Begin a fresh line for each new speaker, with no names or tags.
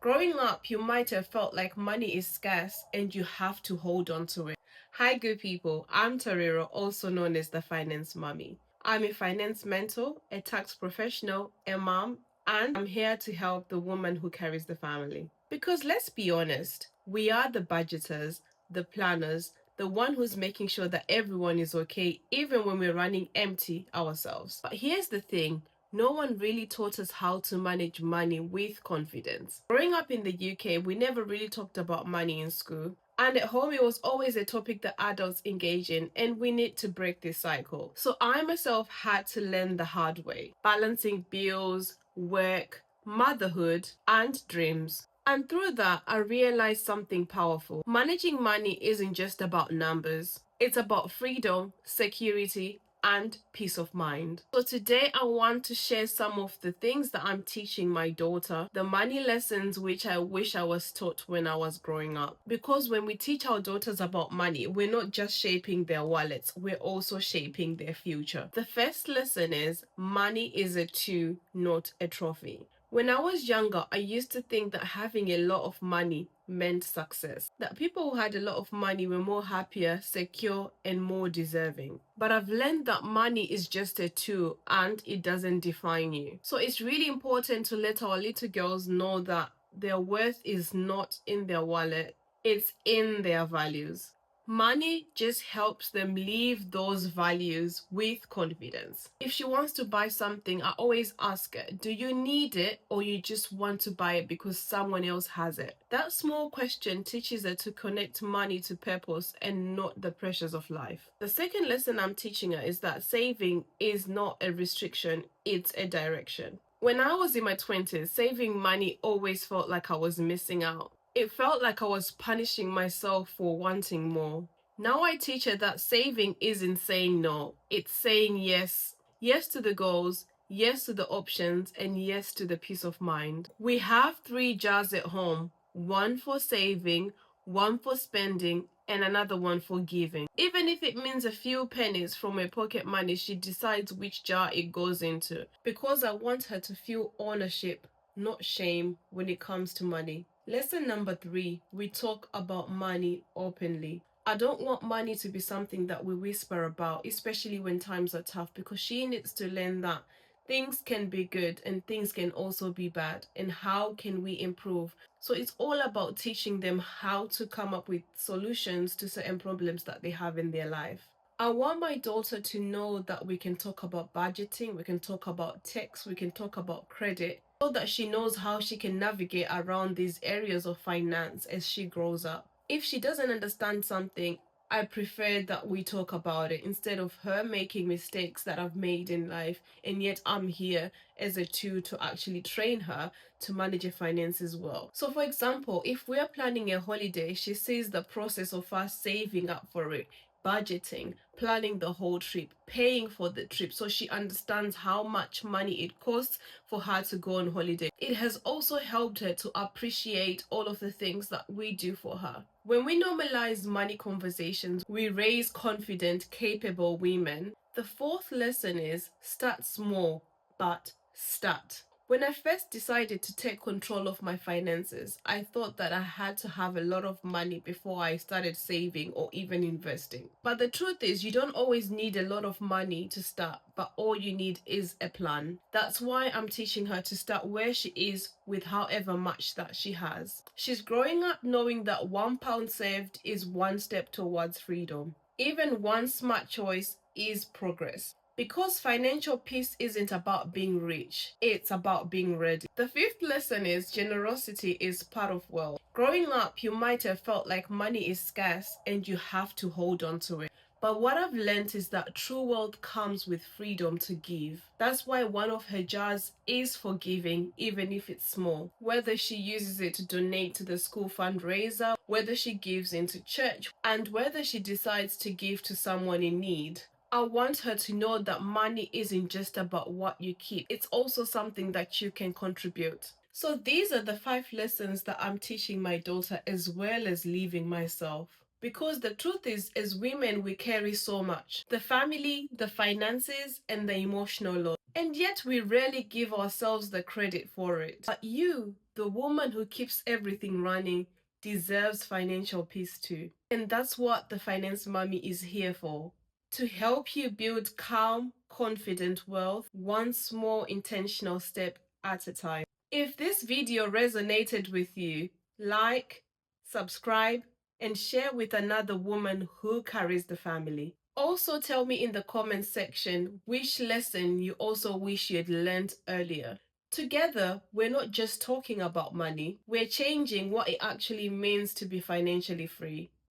Growing up, you might have felt like money is scarce and you have to hold on to it. Hi, good people. I'm Tariro, also known as the Finance Mummy. I'm a finance mentor, a tax professional, a mom, and I'm here to help the woman who carries the family. Because let's be honest, we are the budgeters, the planners, the one who's making sure that everyone is okay, even when we're running empty ourselves. But here's the thing. No one really taught us how to manage money with confidence. Growing up in the UK, we never really talked about money in school. And at home, it was always a topic that adults engage in, and we need to break this cycle. So I myself had to learn the hard way, balancing bills, work, motherhood, and dreams. And through that, I realized something powerful. Managing money isn't just about numbers. It's about freedom, security, and peace of mind. So today I want to share some of the things that I'm teaching my daughter, the money lessons which I wish I was taught when I was growing up. Because when we teach our daughters about money, we're not just shaping their wallets, we're also shaping their future. The first lesson is money is a tool, not a trophy. When I was younger, I used to think that having a lot of money meant success. That people who had a lot of money were more happier, secure, and more deserving. But I've learned that money is just a tool and it doesn't define you. So it's really important to let our little girls know that their worth is not in their wallet, it's in their values. Money just helps them live those values with confidence. If she wants to buy something, I always ask her, do you need it or you just want to buy it because someone else has it? That small question teaches her to connect money to purpose and not the pressures of life. The second lesson I'm teaching her is that saving is not a restriction, it's a direction. When I was in my 20s, saving money always felt like I was missing out. It felt like I was punishing myself for wanting more. Now I teach her that saving isn't saying no, it's saying yes. Yes to the goals, yes to the options, and yes to the peace of mind. We have 3 jars at home, one for saving, one for spending, and another one for giving. Even if it means a few pennies from her pocket money, she decides which jar it goes into, because I want her to feel ownership, not shame, when it comes to money. Lesson number 3, we talk about money openly. I don't want money to be something that we whisper about, especially when times are tough, because she needs to learn that things can be good and things can also be bad, and how can we improve. So it's all about teaching them how to come up with solutions to certain problems that they have in their life. I want my daughter to know that we can talk about budgeting, we can talk about tax, we can talk about credit, so that she knows how she can navigate around these areas of finance as she grows up. If she doesn't understand something, I prefer that we talk about it instead of her making mistakes that I've made in life, and yet I'm here as a tool to actually train her to manage her finances well. So for example, if we're planning a holiday, she sees the process of us saving up for it, budgeting, planning the whole trip, paying for the trip, so she understands how much money it costs for her to go on holiday. It has also helped her to appreciate all of the things that we do for her. When we normalize money conversations, we raise confident, capable women. The fourth lesson is start small, but start. When I first decided to take control of my finances, I thought that I had to have a lot of money before I started saving or even investing. But the truth is, you don't always need a lot of money to start, but all you need is a plan. That's why I'm teaching her to start where she is with however much that she has. She's growing up knowing that £1 saved is one step towards freedom. Even one smart choice is progress. Because financial peace isn't about being rich, it's about being ready. The fifth lesson is generosity is part of wealth. Growing up, you might have felt like money is scarce and you have to hold on to it. But what I've learned is that true wealth comes with freedom to give. That's why one of her jars is for giving, even if it's small. Whether she uses it to donate to the school fundraiser, whether she gives into church, and whether she decides to give to someone in need. I want her to know that money isn't just about what you keep. It's also something that you can contribute. So these are the 5 lessons that I'm teaching my daughter, as well as leaving myself. Because the truth is, as women, we carry so much. The family, the finances, and the emotional load. And yet we rarely give ourselves the credit for it. But you the woman who keeps everything running deserves financial peace too. And that's what the Finance Mommy is here for. To help you build calm, confident wealth, one small intentional step at a time. If this video resonated with you, like, subscribe, and share with another woman who carries the family. Also tell me in the comments section which lesson you also wish you had learned earlier. Together, we're not just talking about money, we're changing what it actually means to be financially free.